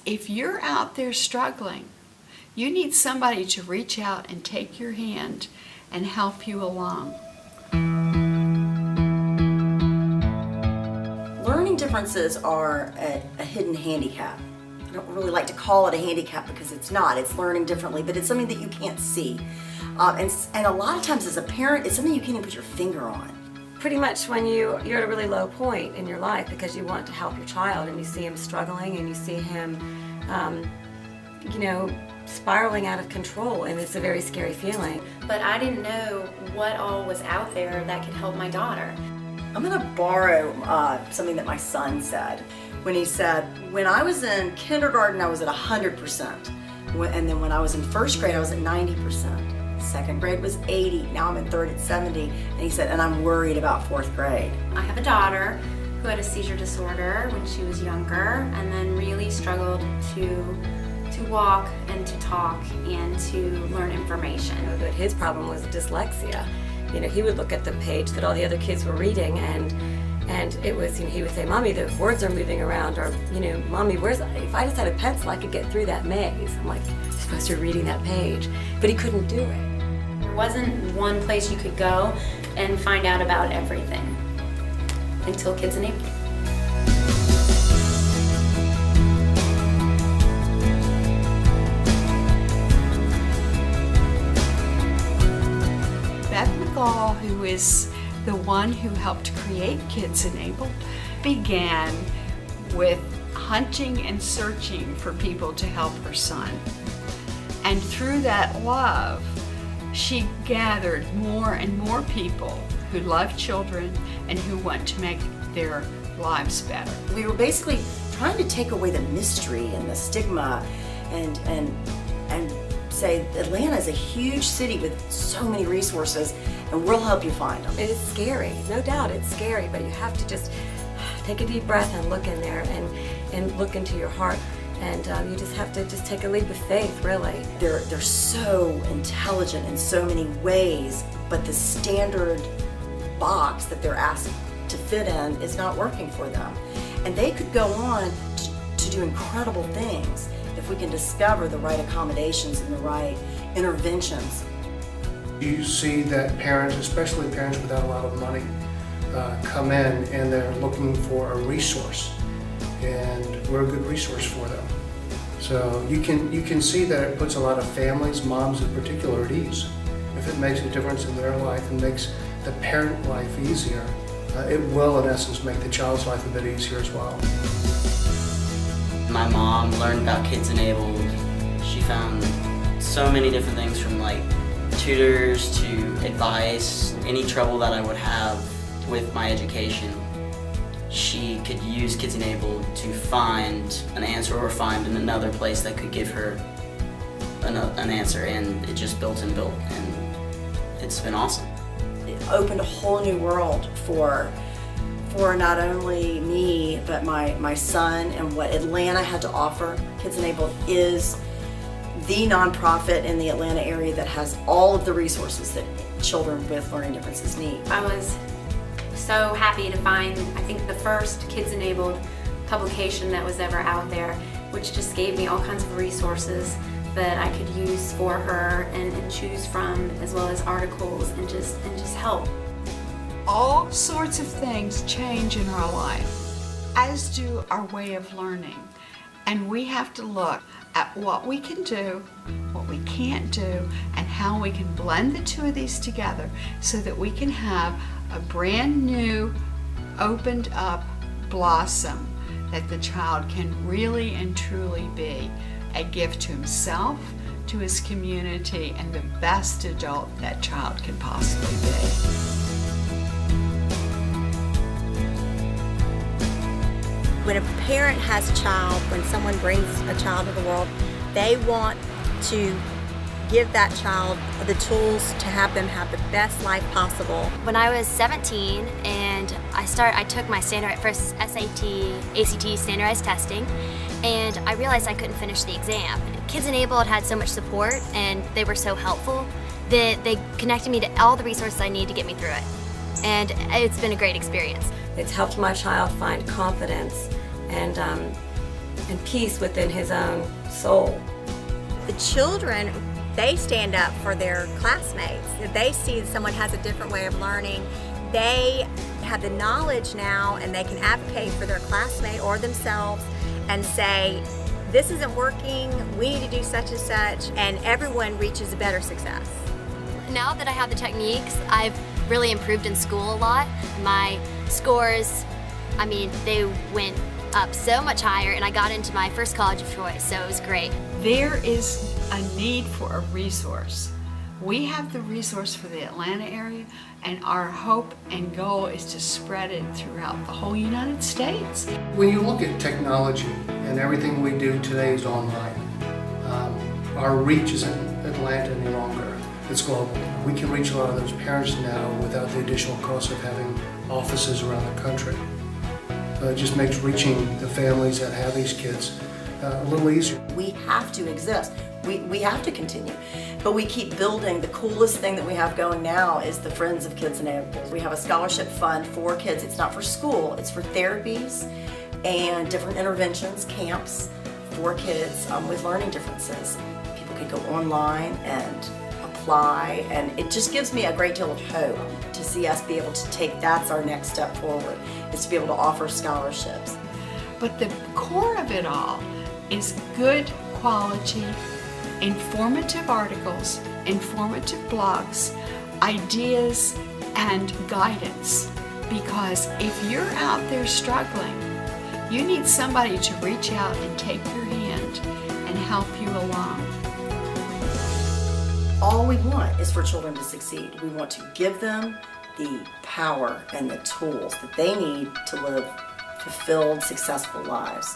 If you're out there struggling, you need somebody to reach out and take your hand and help you along. Learning differences are a hidden handicap. I don't really like to call it a handicap because it's not. It's learning differently, but it's something that you can't see. And a lot of times as a parent, it's something you can't even put your finger on. Pretty much when you're at a really low point in your life because you want to help your child and you see him struggling and you see him, spiraling out of control, and it's a very scary feeling. But I didn't know what all was out there that could help my daughter. I'm going to borrow something that my son said when he said, when I was in kindergarten, I was at 100%. And then when I was in first grade, I was at 90%. Second grade was 80. Now I'm in third at 70. And he said, and I'm worried about fourth grade. I have a daughter who had a seizure disorder when she was younger and then really struggled to walk and to talk and to learn information. But his problem was dyslexia. He would look at the page that all the other kids were reading and it was, he would say, Mommy, the words are moving around, or, Mommy, if I just had a pencil, I could get through that maze. I'm like, you're supposed to be reading that page. But he couldn't do it. There wasn't one place you could go and find out about everything until Kids Enabled. Beth McGall, who is the one who helped create Kids Enabled, began with hunting and searching for people to help her son. And through that love, she gathered more and more people who love children and who want to make their lives better. We were basically trying to take away the mystery and the stigma and say Atlanta is a huge city with so many resources, and we'll help you find them. It is scary, no doubt it's scary, but you have to just take a deep breath and look in there and look into your heart. And you just have to just take a leap of faith, really. They're so intelligent in so many ways, but the standard box that they're asked to fit in is not working for them. And they could go on to do incredible things if we can discover the right accommodations and the right interventions. You see that parents, especially parents without a lot of money, come in and they're looking for a resource, and we're a good resource for them. So you can see that it puts a lot of families, moms in particular, at ease. If it makes a difference in their life and makes the parent life easier, it will in essence make the child's life a bit easier as well. My mom learned about Kids Enabled. She found so many different things, from like tutors to advice. Any trouble that I would have with my education, she could use Kids Enabled to find an answer or find in another place that could give her an answer, and it just built and built, and it's been awesome. It opened a whole new world for not only me, but my son and what Atlanta had to offer. Kids Enabled is the nonprofit in the Atlanta area that has all of the resources that children with learning differences need. I was so happy to find, I think, the first Kids Enabled publication that was ever out there, which just gave me all kinds of resources that I could use for her and choose from, as well as articles and just help. All sorts of things change in our life, as do our way of learning. And we have to look at what we can do, what we can't do, and how we can blend the two of these together so that we can have a brand new, opened up blossom that the child can really and truly be a gift to himself, to his community, and the best adult that child can possibly be. When a parent has a child, when someone brings a child to the world, they want to give that child the tools to have them have the best life possible. When I was 17 and I took my first SAT, ACT standardized testing, and I realized I couldn't finish the exam. Kids Enabled had so much support and they were so helpful that they connected me to all the resources I need to get me through it. And it's been a great experience. It's helped my child find confidence and peace within his own soul. The children, they stand up for their classmates. If they see that someone has a different way of learning, they have the knowledge now and they can advocate for their classmate or themselves and say, this isn't working, we need to do such and such, and everyone reaches a better success. Now that I have the techniques, I've really improved in school a lot. My scores, I mean, they went up so much higher, and I got into my first college of choice, so it was great. There is a need for a resource. We have the resource for the Atlanta area, and our hope and goal is to spread it throughout the whole United States. When you look at technology and everything we do today is online, our reach isn't Atlanta any longer, it's global. We can reach a lot of those parents now without the additional cost of having offices around the country. It just makes reaching the families that have these kids a little easier. We have to exist. We have to continue. But we keep building. The coolest thing that we have going now is the Friends of Kids Enabled. We have a scholarship fund for kids. It's not for school, it's for therapies and different interventions, camps for kids with learning differences. People can go online and apply, and it just gives me a great deal of hope to see us be able to take, that's our next step forward, is to be able to offer scholarships. But the core of it all is good quality, informative articles, informative blogs, ideas, and guidance. Because if you're out there struggling, you need somebody to reach out and take your hand and help you along. All we want is for children to succeed. We want to give them the power and the tools that they need to live fulfilled, successful lives.